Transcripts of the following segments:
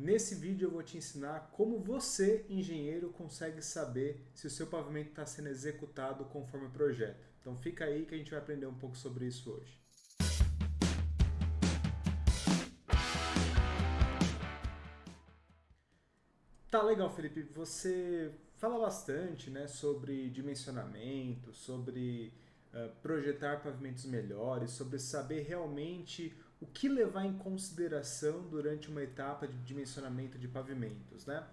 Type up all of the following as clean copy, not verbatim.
Nesse vídeo eu vou te ensinar como você, engenheiro, consegue saber se o seu pavimento está sendo executado conforme o projeto. Então fica aí que a gente vai aprender um pouco sobre isso hoje. Tá legal, Felipe. Você fala bastante, né, sobre dimensionamento, sobre projetar pavimentos melhores, sobre saber realmente o que levar em consideração durante uma etapa de dimensionamento de pavimentos, né?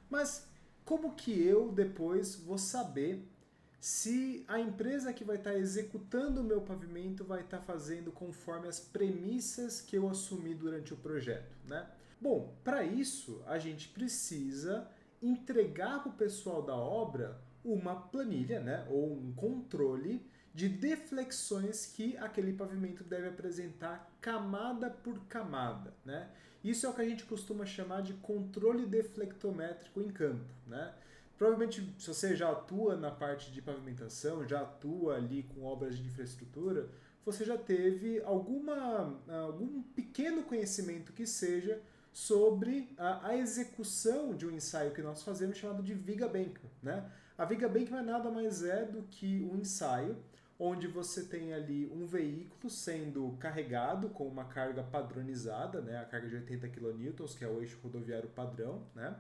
Mas como que eu depois vou saber se a empresa que vai estar executando o meu pavimento vai estar fazendo conforme as premissas que eu assumi durante o projeto, né? Bom, para isso a gente precisa entregar para o pessoal da obra uma planilha, né, ou um controle de deflexões que aquele pavimento deve apresentar camada por camada, né? Isso é o que a gente costuma chamar de controle deflectométrico em campo, né? Provavelmente, se você já atua na parte de pavimentação, já atua ali com obras de infraestrutura, você já teve algum pequeno conhecimento que seja sobre a execução de um ensaio que nós fazemos chamado de viga Bankman, né? A viga Bankman nada mais é do que um ensaio onde você tem ali um veículo sendo carregado com uma carga padronizada, né? A carga de 80 kN, que é o eixo rodoviário padrão, né?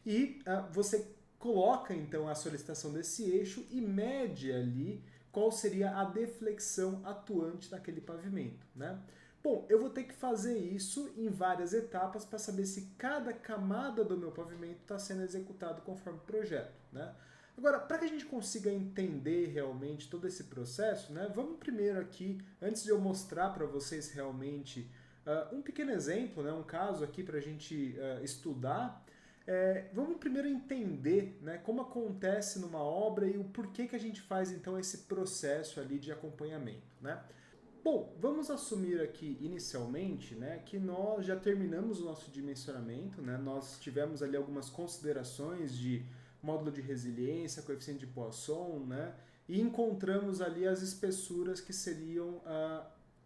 E você coloca então a solicitação desse eixo e mede ali qual seria a deflexão atuante naquele pavimento, né? Bom, eu vou ter que fazer isso em várias etapas para saber se cada camada do meu pavimento está sendo executado conforme o projeto, né? Agora, para que a gente consiga entender realmente todo esse processo, né, vamos primeiro aqui, antes de eu mostrar para vocês realmente um pequeno exemplo, né, um caso aqui para a gente estudar, vamos primeiro entender, né, como acontece numa obra e o porquê que a gente faz então esse processo ali de acompanhamento, né? Bom, vamos assumir aqui inicialmente, né, que nós já terminamos o nosso dimensionamento, né, nós tivemos ali algumas considerações de módulo de resiliência, coeficiente de Poisson, né, e encontramos ali as espessuras que seriam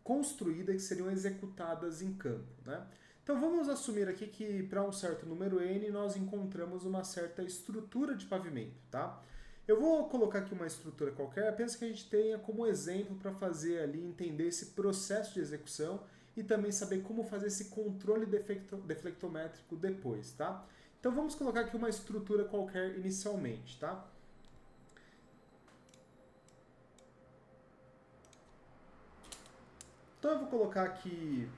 construídas, que seriam executadas em campo, né. Então vamos assumir aqui que para um certo número n nós encontramos uma certa estrutura de pavimento, tá? Eu vou colocar aqui uma estrutura qualquer, apenas que a gente tenha como exemplo para fazer ali, entender esse processo de execução e também saber como fazer esse controle deflectométrico depois, tá? Então vamos colocar aqui uma estrutura qualquer inicialmente, tá? Então eu vou colocar aqui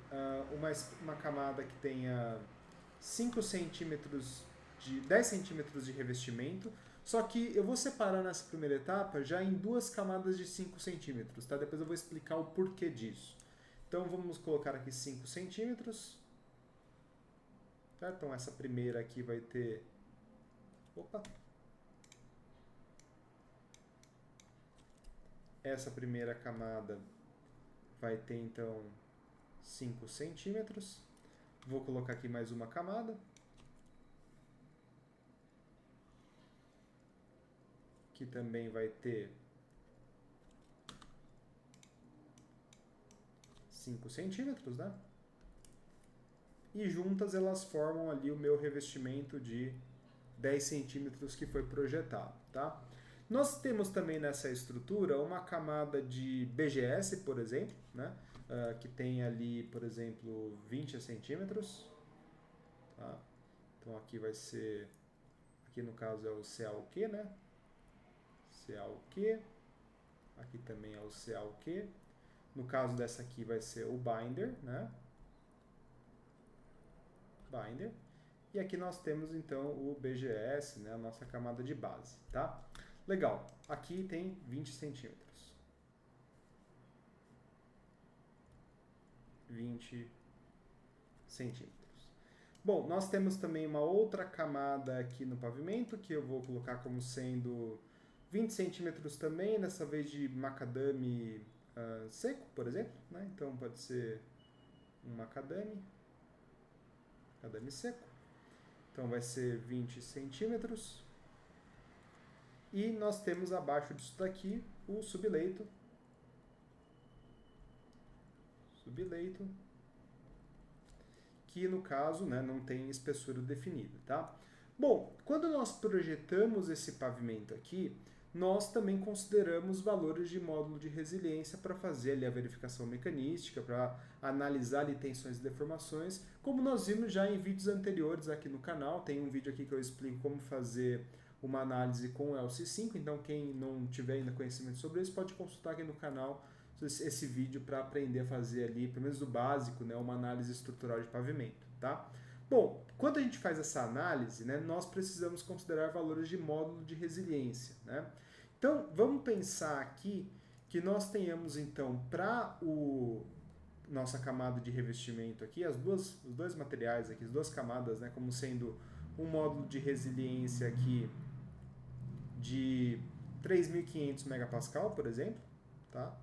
uma camada que tenha 5 centímetros 10 centímetros de revestimento, só que eu vou separar nessa primeira etapa já em duas camadas de 5 centímetros, tá? Depois eu vou explicar o porquê disso. Então vamos colocar aqui 5 centímetros. Tá? Então essa primeira aqui vai ter... Opa! Essa primeira camada vai ter então 5 centímetros. Vou colocar aqui mais uma camada. Que também vai ter 5 centímetros, né? E juntas elas formam ali o meu revestimento de 10 centímetros que foi projetado, tá? Nós temos também nessa estrutura uma camada de BGS, por exemplo, né? Que tem ali, por exemplo, 20 centímetros. Tá? Então aqui vai ser, aqui no caso é o CAUQ, né? CAUQ. Aqui também é o CAUQ. No caso dessa aqui vai ser o binder, né? Binder. E aqui nós temos então o BGS, né, a nossa camada de base, tá? Legal, aqui tem 20 centímetros. 20 centímetros. Bom, nós temos também uma outra camada aqui no pavimento, que eu vou colocar como sendo 20 centímetros também, dessa vez de macadame seco, por exemplo, né? Então pode ser um macadame seco. Então vai ser 20 centímetros. E nós temos abaixo disso daqui o subleito. que no caso, né, não tem espessura definida, tá? Bom, quando nós projetamos esse pavimento aqui, nós também consideramos valores de módulo de resiliência para fazer ali a verificação mecanística, para analisar ali tensões e deformações, como nós vimos já em vídeos anteriores aqui no canal. Tem um vídeo aqui que eu explico como fazer uma análise com o LC5, então quem não tiver ainda conhecimento sobre isso pode consultar aqui no canal esse vídeo para aprender a fazer ali, pelo menos o básico, né, uma análise estrutural de pavimento, tá? Bom, quando a gente faz essa análise, né, nós precisamos considerar valores de módulo de resiliência, né? Então, vamos pensar aqui que nós tenhamos, então, para nossa camada de revestimento aqui, os dois materiais aqui, as duas camadas, né, como sendo um módulo de resiliência aqui de 3.500 megapascal, por exemplo, tá?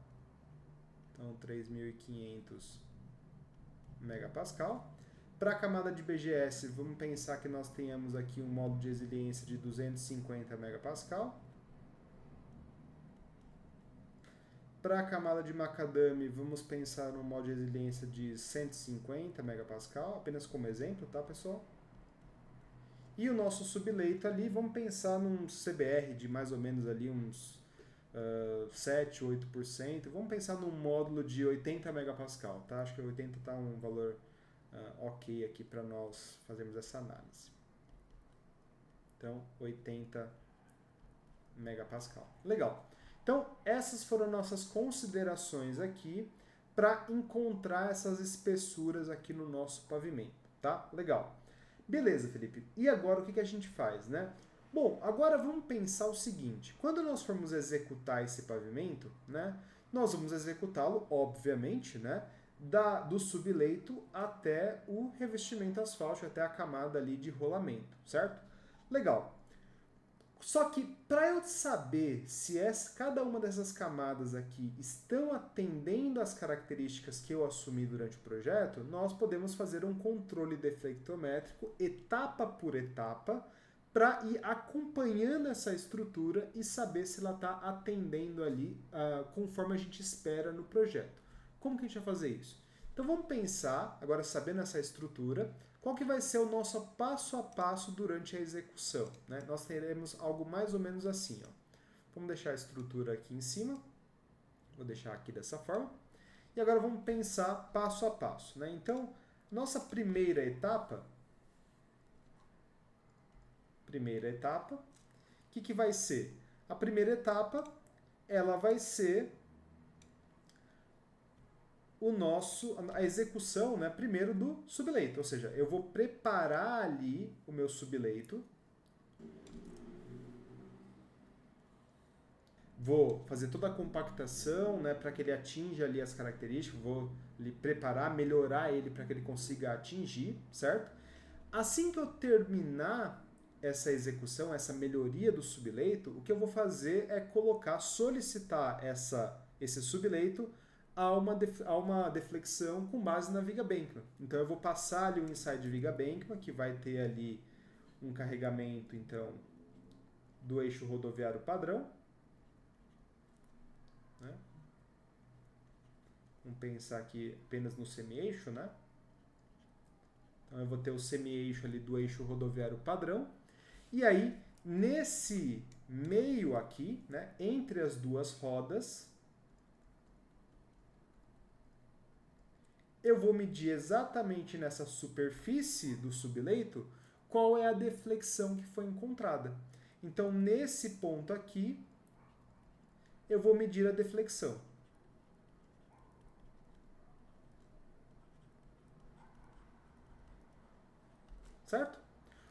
Então, 3.500 megapascal. Para a camada de BGS, vamos pensar que nós tenhamos aqui um módulo de resiliência de 250 megapascal. Para a camada de macadame, vamos pensar num módulo de resiliência de 150 megapascal, apenas como exemplo, tá, pessoal? E o nosso subleito ali, vamos pensar num CBR de mais ou menos ali uns 7, 8%. Vamos pensar num módulo de 80 megapascal, tá? Acho que 80 está um valor ok aqui para nós fazermos essa análise. Então, 80 megapascal. Legal. Então, essas foram nossas considerações aqui para encontrar essas espessuras aqui no nosso pavimento, tá? Legal. Beleza, Felipe. E agora o que a gente faz, né? Bom, agora vamos pensar o seguinte. Quando nós formos executar esse pavimento, né? Nós vamos executá-lo, obviamente, né? Do subleito até o revestimento asfáltico, até a camada ali de rolamento, certo? Legal. Só que para eu saber se cada uma dessas camadas aqui estão atendendo às características que eu assumi durante o projeto, nós podemos fazer um controle deflectométrico etapa por etapa para ir acompanhando essa estrutura e saber se ela está atendendo ali conforme a gente espera no projeto. Como que a gente vai fazer isso? Então vamos pensar, agora sabendo essa estrutura, qual que vai ser o nosso passo a passo durante a execução, né? Nós teremos algo mais ou menos assim, ó. Vamos deixar a estrutura aqui em cima. Vou deixar aqui dessa forma. E agora vamos pensar passo a passo, né? Então, nossa primeira etapa, o que vai ser? A primeira etapa, ela vai ser a execução, né, primeiro do subleito, ou seja, eu vou preparar ali o meu subleito, vou fazer toda a compactação, né, para que ele atinja ali as características, vou preparar, melhorar ele para que ele consiga atingir, certo? Assim que eu terminar essa execução, essa melhoria do subleito, o que eu vou fazer é solicitar esse subleito a uma deflexão com base na viga Bankman. Então eu vou passar ali um inside viga Bankman, que vai ter ali um carregamento então do eixo rodoviário padrão. Né? Vamos pensar aqui apenas no semi-eixo, né? Então eu vou ter o semi-eixo ali do eixo rodoviário padrão. E aí, nesse meio aqui, né, entre as duas rodas, eu vou medir exatamente nessa superfície do subleito qual é a deflexão que foi encontrada. Então, nesse ponto aqui, eu vou medir a deflexão. Certo?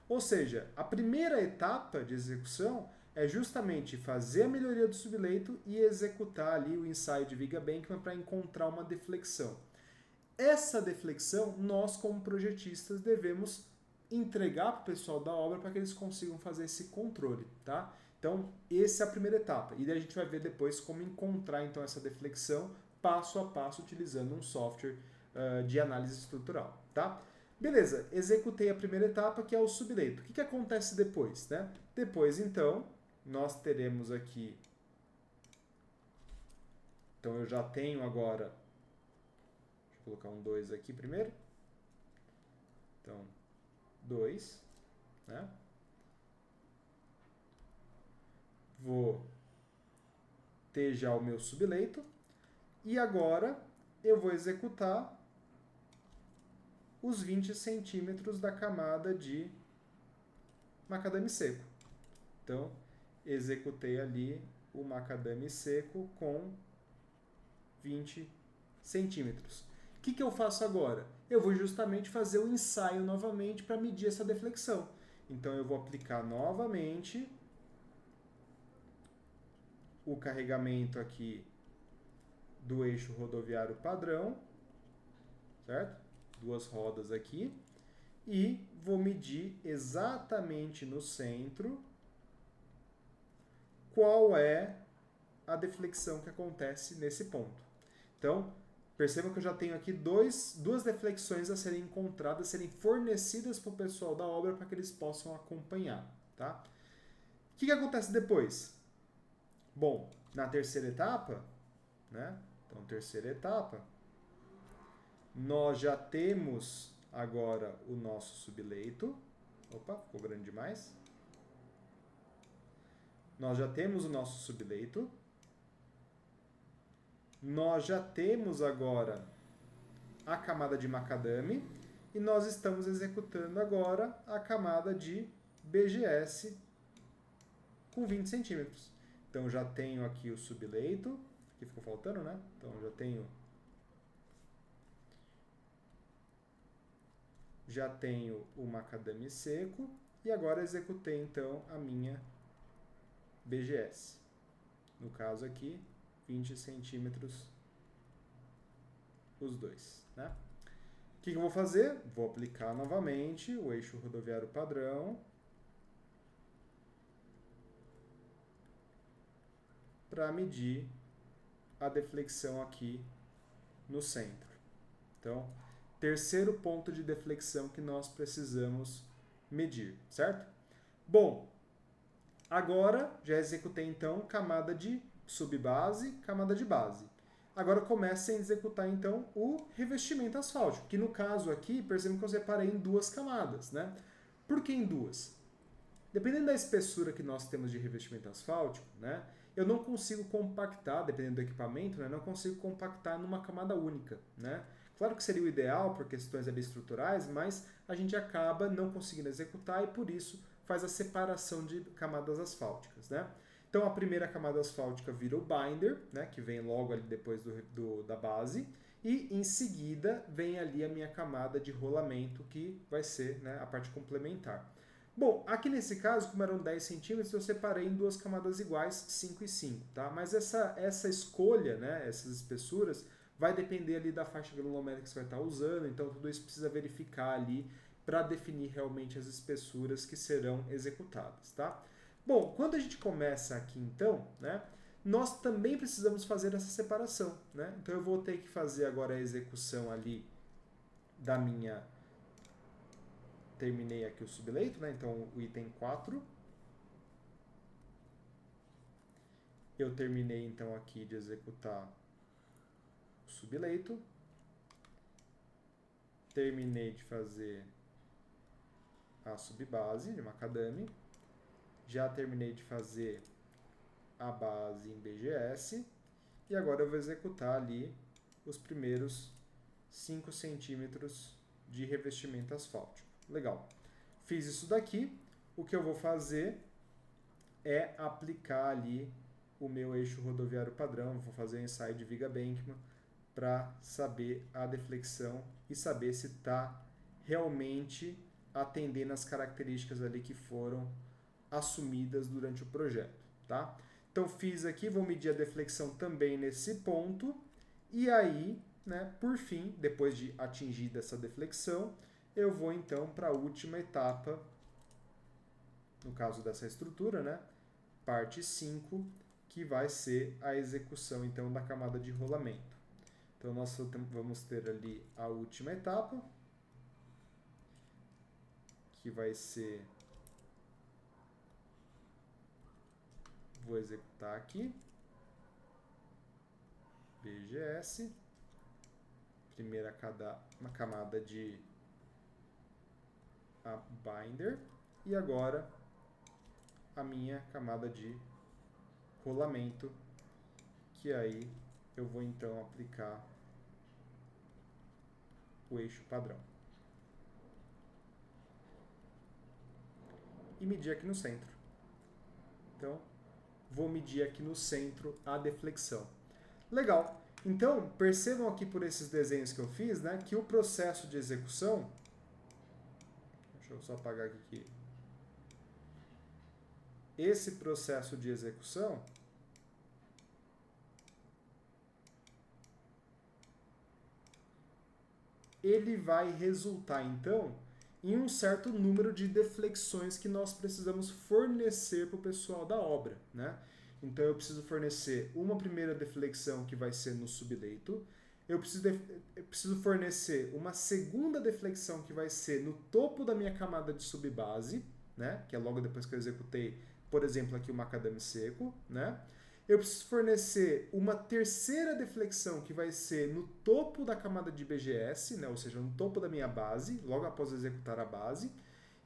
Ou seja, a primeira etapa de execução é justamente fazer a melhoria do subleito e executar ali o ensaio de viga Bankman para encontrar uma deflexão. Essa deflexão, nós como projetistas devemos entregar para o pessoal da obra para que eles consigam fazer esse controle, tá? Então, essa é a primeira etapa. E daí a gente vai ver depois como encontrar então essa deflexão passo a passo utilizando um software de análise estrutural, tá? Beleza, executei a primeira etapa, que é o subleito. O que acontece depois, né? Depois, então, nós teremos aqui... Então, eu já tenho agora... Deixa eu colocar um 2 aqui primeiro. Então, 2, né? Vou ter já o meu subleito. E agora eu vou executar os 20 centímetros da camada de macadame seco. Então, executei ali o macadame seco com 20 centímetros. O que eu faço agora? Eu vou justamente fazer o ensaio novamente para medir essa deflexão. Então, eu vou aplicar novamente o carregamento aqui do eixo rodoviário padrão, certo? 2 rodas aqui. E vou medir exatamente no centro qual é a deflexão que acontece nesse ponto. Então, percebam que eu já tenho aqui duas deflexões a serem encontradas, a serem fornecidas para o pessoal da obra para que eles possam acompanhar. Tá? O que acontece depois? Bom, na terceira etapa, né? Então, terceira etapa, nós já temos agora o nosso subleito. Opa, ficou grande demais. Nós já temos o nosso subleito. Nós já temos agora a camada de macadame e nós estamos executando agora a camada de BGS com 20 centímetros. Então, já tenho aqui o subleito, aqui ficou faltando, né? Então, já tenho o macadame seco e agora executei, então, a minha BGS. No caso aqui, 20 centímetros os dois, né? O que eu vou fazer? Vou aplicar novamente o eixo rodoviário padrão para medir a deflexão aqui no centro. Então, terceiro ponto de deflexão que nós precisamos medir, certo? Bom, agora já executei então camada de subbase, camada de base. Agora comecem a executar então o revestimento asfáltico, que no caso aqui, percebam que eu separei em 2 camadas, né? Por que em 2? Dependendo da espessura que nós temos de revestimento asfáltico, né? Eu não consigo compactar, dependendo do equipamento, né? Não consigo compactar numa camada única, né? Claro que seria o ideal por questões ali estruturais, mas a gente acaba não conseguindo executar e por isso faz a separação de camadas asfálticas, né? Então a primeira camada asfáltica vira o binder, né, que vem logo ali depois da base, e em seguida vem ali a minha camada de rolamento, que vai ser, né, a parte complementar. Bom, aqui nesse caso, como eram 10 centímetros, eu separei em 2 camadas iguais, 5 e 5, tá? Mas essa escolha, né, essas espessuras, vai depender ali da faixa granulométrica que você vai estar usando, então tudo isso precisa verificar ali para definir realmente as espessuras que serão executadas, tá? Bom, quando a gente começa aqui então, né, nós também precisamos fazer essa separação, né? Então eu vou ter que fazer agora a execução ali da minha... Terminei aqui o subleito, né? Então o item 4. Eu terminei então aqui de executar o subleito. Terminei de fazer a subbase de macadame. Já terminei de fazer a base em BGS. E agora eu vou executar ali os primeiros 5 centímetros de revestimento asfáltico. Legal. Fiz isso daqui. O que eu vou fazer é aplicar ali o meu eixo rodoviário padrão. Vou fazer o ensaio de viga Bankman para saber a deflexão e saber se está realmente atendendo as características ali que foram assumidas durante o projeto, tá? Então fiz aqui, vou medir a deflexão também nesse ponto e aí, né, por fim, depois de atingida essa deflexão, eu vou então para a última etapa, no caso dessa estrutura, né, parte 5, que vai ser a execução então da camada de rolamento. Então nós vamos ter ali a última etapa, que vai ser... Vou executar aqui. BGS. Primeira camada de a binder e agora a minha camada de rolamento, que aí eu vou então aplicar o eixo padrão. E medir aqui no centro. Então, vou medir aqui no centro a deflexão. Legal. Então, percebam aqui por esses desenhos que eu fiz, né, que o processo de execução... Deixa eu só apagar aqui. Esse processo de execução... ele vai resultar, então, em um certo número de deflexões que nós precisamos fornecer para o pessoal da obra, né? Então, eu preciso fornecer uma primeira deflexão que vai ser no subleito, eu preciso fornecer uma segunda deflexão que vai ser no topo da minha camada de subbase, né? Que é logo depois que eu executei, por exemplo, aqui o macadame seco, né? Eu preciso fornecer uma terceira deflexão que vai ser no topo da camada de BGS, né? Ou seja, no topo da minha base, logo após executar a base.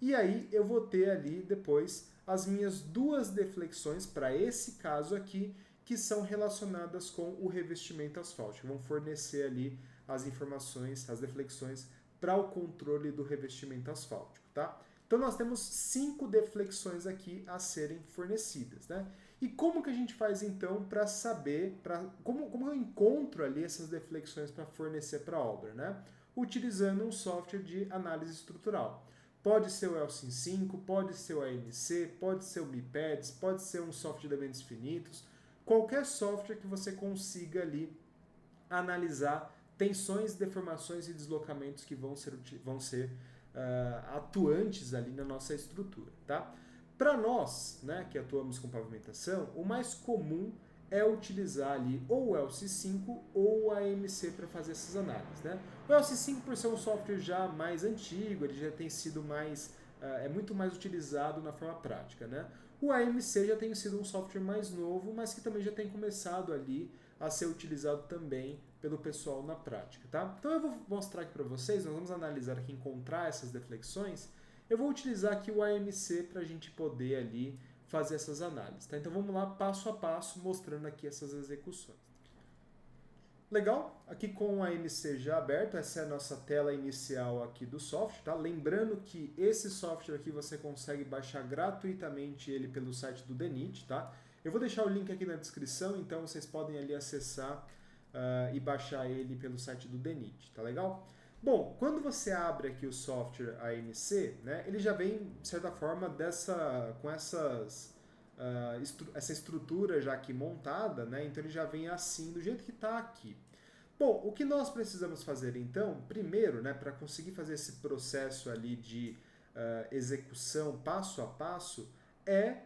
E aí eu vou ter ali depois as minhas duas deflexões, para esse caso aqui, que são relacionadas com o revestimento asfáltico. Vão fornecer ali as informações, as deflexões para o controle do revestimento asfáltico, tá? Então nós temos 5 deflexões aqui a serem fornecidas, né? E como que a gente faz então para saber, como eu encontro ali essas deflexões para fornecer para a obra, né? Utilizando um software de análise estrutural. Pode ser o Elsin 5, pode ser o AMC, pode ser o MIPEDS, pode ser um software de elementos finitos, qualquer software que você consiga ali analisar tensões, deformações e deslocamentos que vão ser atuantes ali na nossa estrutura, tá? Para nós, né, que atuamos com pavimentação, o mais comum é utilizar ali ou o LC5 ou o AMC para fazer essas análises, né? O LC5, por ser um software já mais antigo, ele já tem sido é muito mais utilizado na forma prática, né? O AMC já tem sido um software mais novo, mas que também já tem começado ali a ser utilizado também pelo pessoal na prática, tá? Então eu vou mostrar aqui para vocês, nós vamos analisar aqui, encontrar essas deflexões. Eu vou utilizar aqui o AMC para a gente poder ali fazer essas análises, tá? Então vamos lá passo a passo mostrando aqui essas execuções. Legal? Aqui com o AMC já aberto, essa é a nossa tela inicial aqui do software, tá? Lembrando que esse software aqui você consegue baixar gratuitamente ele pelo site do DENIT, tá? Eu vou deixar o link aqui na descrição, então vocês podem ali acessar e baixar ele pelo site do DENIT, tá legal? Bom, quando você abre aqui o software AMC, né, ele já vem, de certa forma, com essa estrutura já aqui montada, né, então ele já vem assim, do jeito que está aqui. Bom, o que nós precisamos fazer então, primeiro, né, para conseguir fazer esse processo ali de execução passo a passo, é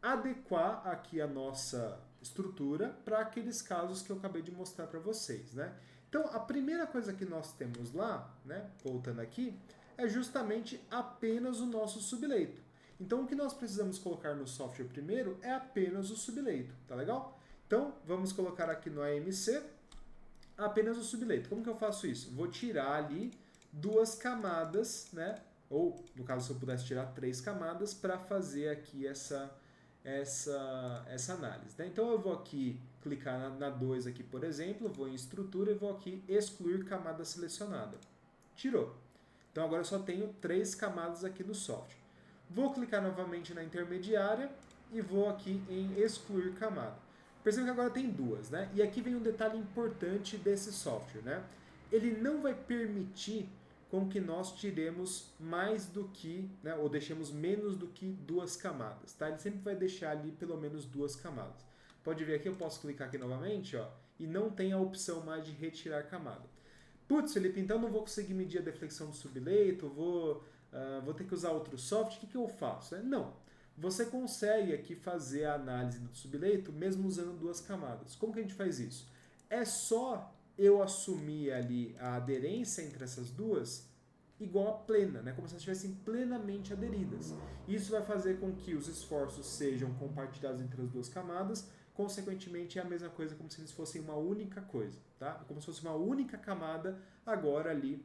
adequar aqui a nossa estrutura para aqueles casos que eu acabei de mostrar para vocês, né? Então, a primeira coisa que nós temos lá, né, voltando aqui, é justamente apenas o nosso subleito. Então, o que nós precisamos colocar no software primeiro é apenas o subleito, tá legal? Então, vamos colocar aqui no AMC apenas o subleito. Como que eu faço isso? Vou tirar ali 2 camadas, né? Ou, no caso, se eu pudesse tirar 3 camadas para fazer aqui essa análise, né? Então eu vou aqui clicar na 2 aqui, por exemplo, vou em estrutura e vou aqui excluir camada selecionada. Tirou. Então agora eu só tenho 3 camadas aqui no software. Vou clicar novamente na intermediária e vou aqui em excluir camada. Perceba que agora tem 2, né? E aqui vem um detalhe importante desse software, né? Ele não vai permitir com que nós tiremos mais do que, né, ou deixemos menos do que 2 camadas, tá? Ele sempre vai deixar ali pelo menos 2 camadas. Pode ver aqui, eu posso clicar aqui novamente, ó, e não tem a opção mais de retirar camada. Putz, Felipe, então não vou conseguir medir a deflexão do subleito, vou ter que usar outro software, o que eu faço? Não, você consegue aqui fazer a análise do subleito mesmo usando 2 camadas. Como que a gente faz isso? É só eu assumir ali a aderência entre essas duas igual a plena, né? Como se elas estivessem plenamente aderidas. Isso vai fazer com que os esforços sejam compartilhados entre as 2 camadas, consequentemente é a mesma coisa como se eles fossem uma única coisa, tá? Como se fosse uma única camada agora ali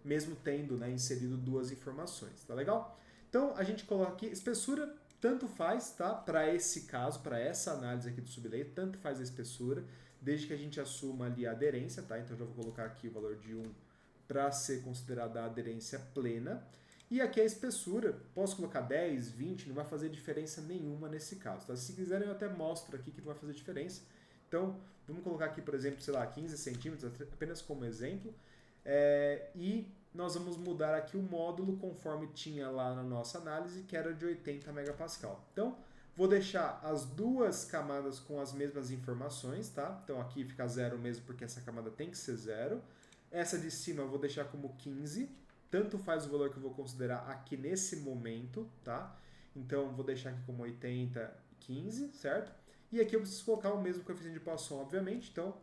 mesmo tendo, né, inserido duas informações, tá legal? Então a gente coloca aqui, espessura tanto faz, tá? Para esse caso, para essa análise aqui do subleito, tanto faz a espessura, desde que a gente assuma ali a aderência, tá? Então eu já vou colocar aqui o valor de 1 para ser considerada a aderência plena. E aqui a espessura, posso colocar 10, 20, não vai fazer diferença nenhuma nesse caso, tá? Se quiserem eu até mostro aqui que não vai fazer diferença. Então, vamos colocar aqui, por exemplo, sei lá, 15 centímetros, apenas como exemplo. E nós vamos mudar aqui o módulo conforme tinha lá na nossa análise, que era de 80 megapascal. Então, vou deixar as duas camadas com as mesmas informações, tá? Então aqui fica 0 mesmo, porque essa camada tem que ser 0. Essa de cima eu vou deixar como 15. Tanto faz o valor que eu vou considerar aqui nesse momento, tá? Então, vou deixar aqui como 80, 15, certo? E aqui eu preciso colocar o mesmo coeficiente de Poisson, obviamente. Então,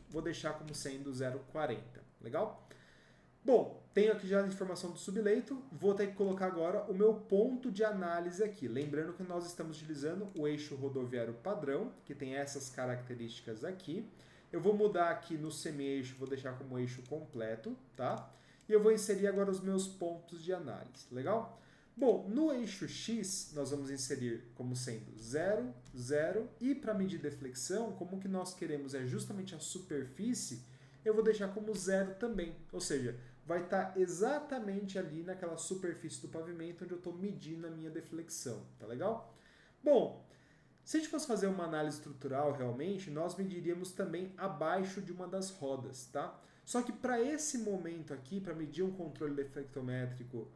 vou deixar como sendo 0,40. Legal? Bom, tenho aqui já a informação do subleito. Vou ter que colocar agora o meu ponto de análise aqui. Lembrando que nós estamos utilizando o eixo rodoviário padrão, que tem essas características aqui. Eu vou mudar aqui no semi-eixo, vou deixar como eixo completo, tá? E eu vou inserir agora os meus pontos de análise, legal? Bom, no eixo X, nós vamos inserir como sendo 0, 0, e para medir deflexão, como que nós queremos é justamente a superfície, eu vou deixar como 0 também, ou seja, vai estar exatamente ali naquela superfície do pavimento onde eu estou medindo a minha deflexão, tá legal? Bom, se a gente fosse fazer uma análise estrutural realmente, nós mediríamos também abaixo de uma das rodas, tá? Só que para esse momento aqui, para medir um controle deflectométrico,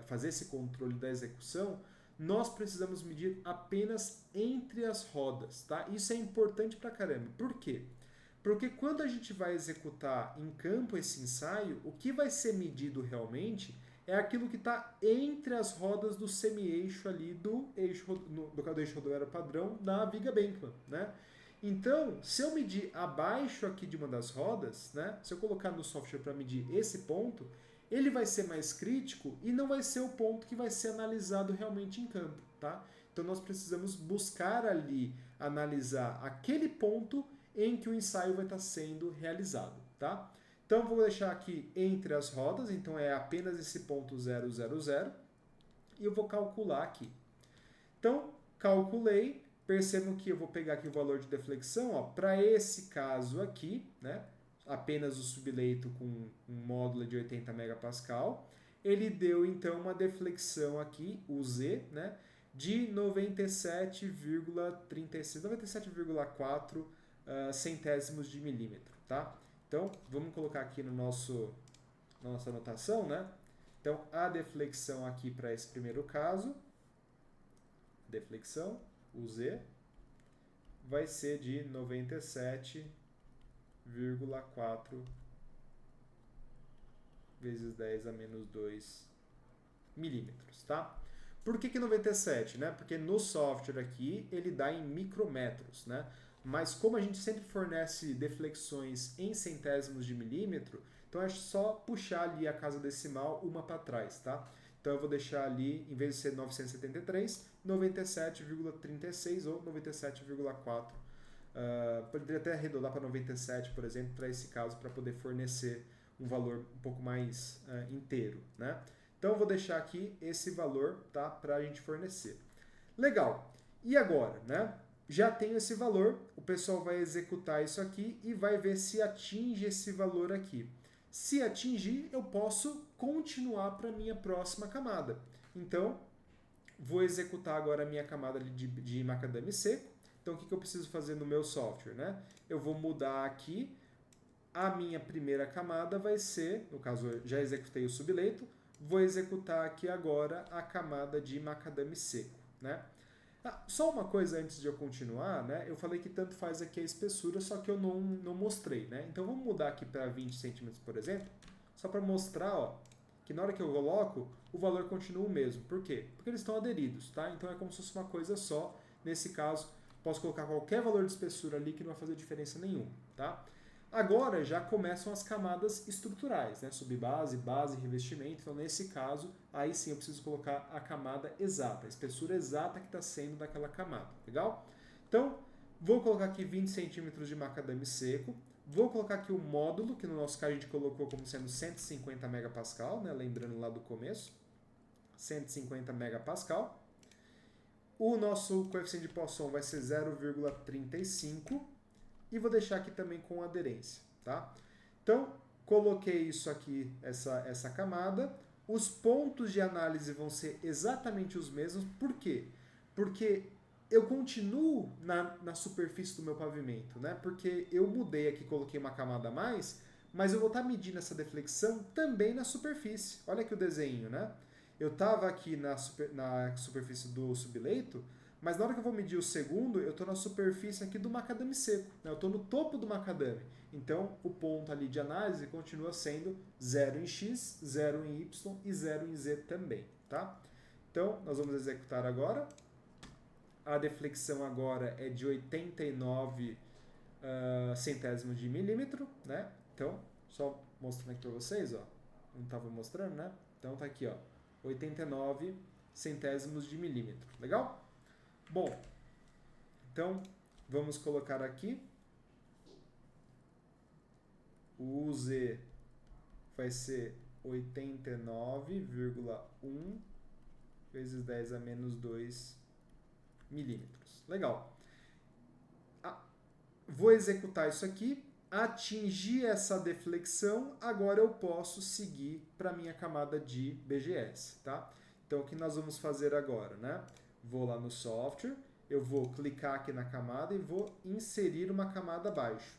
fazer esse controle da execução, nós precisamos medir apenas entre as rodas, tá? Isso é importante pra caramba. Por quê? Porque quando a gente vai executar em campo esse ensaio, o que vai ser medido realmente é aquilo que está entre as rodas do semi-eixo ali do eixo rodoviário padrão da viga Bankman, né? Então, se eu medir abaixo aqui de uma das rodas, né? Se eu colocar no software para medir esse ponto, ele vai ser mais crítico e não vai ser o ponto que vai ser analisado realmente em campo, tá? Então, nós precisamos buscar ali analisar aquele ponto em que o ensaio vai estar sendo realizado, tá? Então, vou deixar aqui entre as rodas, então é apenas esse ponto 000, e eu vou calcular aqui. Então, calculei, percebam que eu vou pegar aqui o valor de deflexão, para esse caso aqui, né, apenas o subleito com um módulo de 80 megapascal, ele deu então uma deflexão aqui, o Z, né, de 97,36, 97,4 centésimos de milímetro, tá? Então, vamos colocar aqui no na nossa anotação, né? Então, a deflexão aqui para esse primeiro caso, deflexão, o Z, vai ser de 97,4 vezes 10 a menos 2 milímetros, tá? Por que 97, né? Porque no software aqui ele dá em micrometros, né? Mas como a gente sempre fornece deflexões em centésimos de milímetro, então é só puxar ali a casa decimal uma para trás, tá? Então eu vou deixar ali, em vez de ser 973, 97,36 ou 97,4. Poderia até arredondar para 97, por exemplo, para esse caso, para poder fornecer um valor um pouco mais inteiro, né? Então eu vou deixar aqui esse valor, tá, para a gente fornecer. Legal. E agora, né? Já tenho esse valor, o pessoal vai executar isso aqui e vai ver se atinge esse valor aqui. Se atingir, eu posso continuar para a minha próxima camada. Então, vou executar agora a minha camada de macadame seco. Então, o que eu preciso fazer no meu software, né? Eu vou mudar aqui, a minha primeira camada vai ser, no caso, eu já executei o subleito, vou executar aqui agora a camada de macadame seco, né? Só uma coisa antes de eu continuar, né? Eu falei que tanto faz aqui a espessura, só que eu não mostrei, né? Então vamos mudar aqui para 20 centímetros, por exemplo, só para mostrar, ó, que na hora que eu coloco, o valor continua o mesmo. Por quê? Porque eles estão aderidos, tá? Então é como se fosse uma coisa só. Nesse caso, posso colocar qualquer valor de espessura ali que não vai fazer diferença nenhuma, tá? Agora já começam as camadas estruturais, né? Subbase, base, revestimento. Então, nesse caso, aí sim eu preciso colocar a camada exata, a espessura exata que está sendo daquela camada. Legal? Então, vou colocar aqui 20 centímetros de macadame seco. Vou colocar aqui o módulo, que no nosso caso a gente colocou como sendo 150 megapascal, né? Lembrando lá do começo, 150 megapascal. O nosso coeficiente de Poisson vai ser 0,35 e vou deixar aqui também com aderência, tá? Então, coloquei isso aqui, essa camada. Os pontos de análise vão ser exatamente os mesmos. Por quê? Porque eu continuo na superfície do meu pavimento, né? Porque eu mudei aqui, coloquei uma camada a mais, mas eu vou estar medindo essa deflexão também na superfície. Olha aqui o desenho, né? Eu estava aqui na superfície do subleito, mas na hora que eu vou medir o segundo, eu estou na superfície aqui do macadame seco, né? Eu estou no topo do macadame. Então, o ponto ali de análise continua sendo 0 em x, 0 em y e 0 em z também, tá? Então, nós vamos executar agora. A deflexão agora é de 89 centésimos de milímetro, né? Então, só mostrando aqui para vocês, ó. Não estava mostrando, né? Então, tá aqui, ó. 89 centésimos de milímetro. Legal? Bom, então vamos colocar aqui. O UZ vai ser 89,1 vezes 10 a menos 2 milímetros. Legal. Vou executar isso aqui. Atingir essa deflexão, agora eu posso seguir para a minha camada de BGS, tá? Então, o que nós vamos fazer agora, né? Vou lá no software, eu vou clicar aqui na camada e vou inserir uma camada abaixo.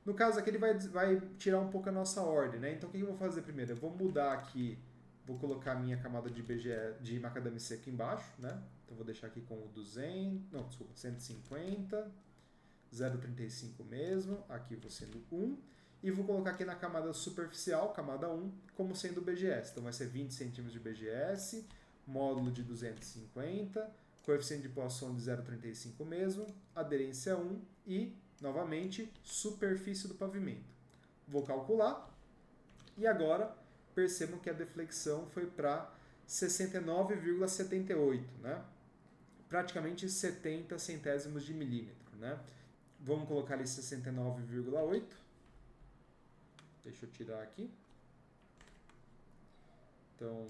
No caso aqui, ele vai tirar um pouco a nossa ordem, né? Então, o que eu vou fazer primeiro? Eu vou mudar aqui, vou colocar a minha camada de BGS, de macadame seco embaixo, né? Então, vou deixar aqui com o 150, 0,35 mesmo, aqui vou sendo 1, e vou colocar aqui na camada superficial, camada 1, como sendo BGS. Então vai ser 20 centímetros de BGS, módulo de 250, coeficiente de Poisson de 0,35 mesmo, aderência 1 e, novamente, superfície do pavimento. Vou calcular, e agora percebam que a deflexão foi para 69,78, né? Praticamente 70 centésimos de milímetro, né? Vamos colocar ali 69,8. Deixa eu tirar aqui. Então,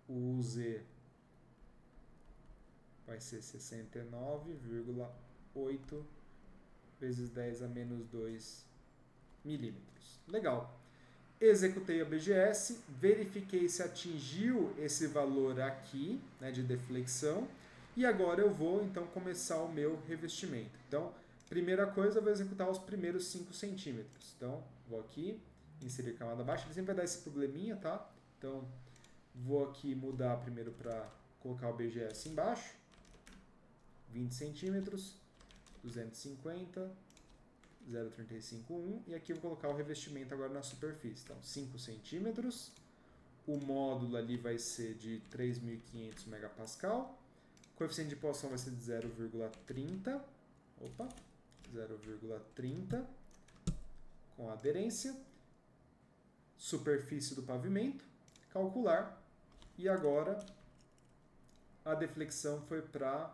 o Z vai ser 69,8 vezes 10 a menos 2 milímetros. Legal. Executei a BGS, verifiquei se atingiu esse valor aqui, né, de deflexão. E agora eu vou, então, começar o meu revestimento. Então, primeira coisa, eu vou executar os primeiros 5 centímetros. Então, vou aqui, inserir camada baixa. Ele sempre vai dar esse probleminha, tá? Então, vou aqui mudar primeiro para colocar o BGS embaixo. 20 centímetros, 250, 0,351. E aqui eu vou colocar o revestimento agora na superfície. Então, 5 centímetros. O módulo ali vai ser de 3.500 megapascal. O coeficiente de Poisson vai ser de 0,30. Opa, 0,30 com aderência. Superfície do pavimento. Calcular. E agora a deflexão foi para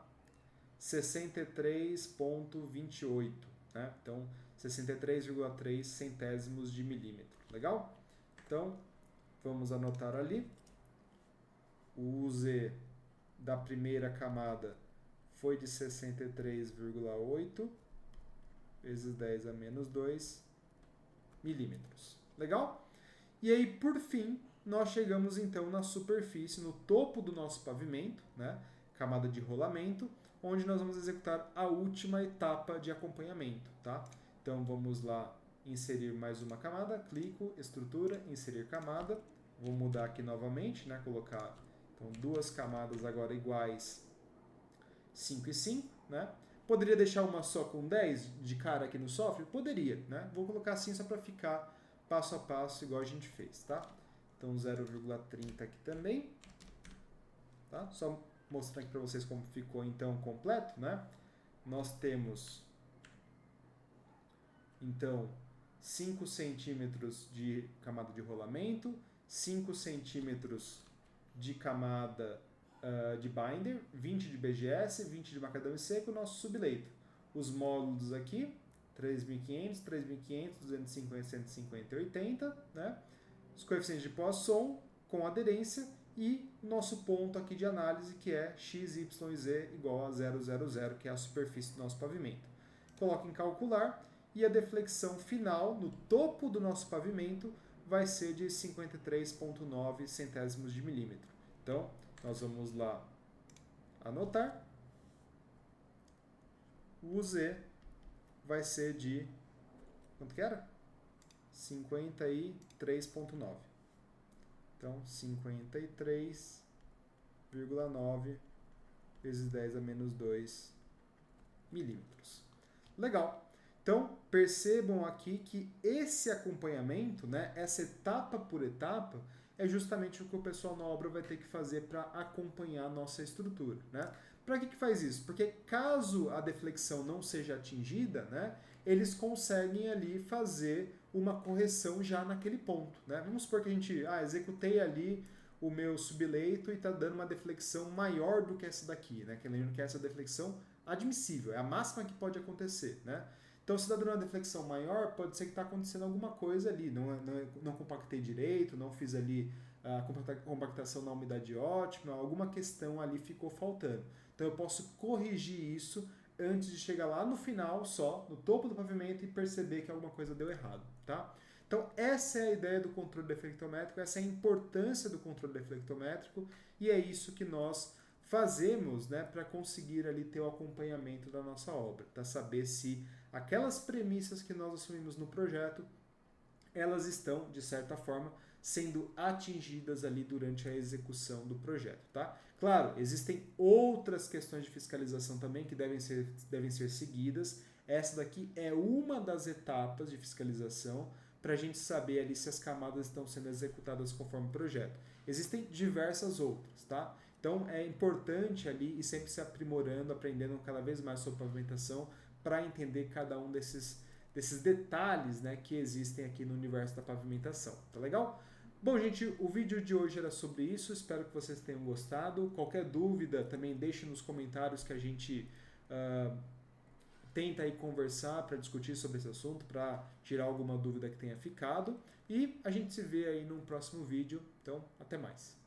63,28. Né? Então, 63,3 centésimos de milímetro. Legal? Então, vamos anotar ali. O Z da primeira camada foi de 63,8 vezes 10 a menos 2 milímetros. Legal? E aí, por fim, nós chegamos então na superfície, no topo do nosso pavimento, né? Camada de rolamento, onde nós vamos executar a última etapa de acompanhamento. Tá? Então, vamos lá inserir mais uma camada, clico, estrutura, inserir camada. Vou mudar aqui novamente, né? Colocar então, duas camadas agora iguais, 5 e 5, né? Poderia deixar uma só com 10 de cara aqui no software? Poderia, né? Vou colocar assim só para ficar passo a passo igual a gente fez, tá? Então 0,30 aqui também, tá? Só mostrando aqui para vocês como ficou então completo, né? Nós temos então 5 centímetros de camada de rolamento, 5 centímetros de camada de binder, 20 de BGS, 20 de macadame seco, nosso subleito. Os módulos aqui, 3.500, 3.500, 250, 150 e 80, né? Os coeficientes de Poisson com aderência e nosso ponto aqui de análise, que é x, y e z igual a 0, 0, 0, que é a superfície do nosso pavimento. Coloque em calcular e a deflexão final no topo do nosso pavimento vai ser de 53,9 centésimos de milímetro. Então, nós vamos lá anotar. O Z vai ser de, quanto que era? 53,9. Então, 53,9 vezes 10 a menos 2 milímetros. Legal. Então, percebam aqui que esse acompanhamento, né, essa etapa por etapa, é justamente o que o pessoal na obra vai ter que fazer para acompanhar a nossa estrutura, né? Para que faz isso? Porque caso a deflexão não seja atingida, né, eles conseguem ali fazer uma correção já naquele ponto, né? Vamos supor que a gente, executei ali o meu subleito e está dando uma deflexão maior do que essa daqui, né? Lembrando que essa deflexão admissível, é a máxima que pode acontecer, né? Então, se está dando uma deflexão maior, pode ser que está acontecendo alguma coisa ali, não compactei direito, não fiz ali a compactação na umidade ótima, alguma questão ali ficou faltando. Então, eu posso corrigir isso antes de chegar lá no final, só no topo do pavimento, e perceber que alguma coisa deu errado, tá? Então, essa é a ideia do controle deflectométrico, essa é a importância do controle deflectométrico, e é isso que nós fazemos, né, para conseguir ali ter o acompanhamento da nossa obra, para saber se aquelas premissas que nós assumimos no projeto, elas estão, de certa forma, sendo atingidas ali durante a execução do projeto, tá? Claro, existem outras questões de fiscalização também que devem ser seguidas. Essa daqui é uma das etapas de fiscalização para a gente saber ali se as camadas estão sendo executadas conforme o projeto. Existem diversas outras, tá? Então é importante ali ir sempre se aprimorando, aprendendo cada vez mais sobre pavimentação para entender cada um desses detalhes, né, que existem aqui no universo da pavimentação. Tá legal? Bom, gente, o vídeo de hoje era sobre isso. Espero que vocês tenham gostado. Qualquer dúvida, também deixe nos comentários que a gente tenta aí conversar para discutir sobre esse assunto, para tirar alguma dúvida que tenha ficado. E a gente se vê aí num próximo vídeo. Então, até mais.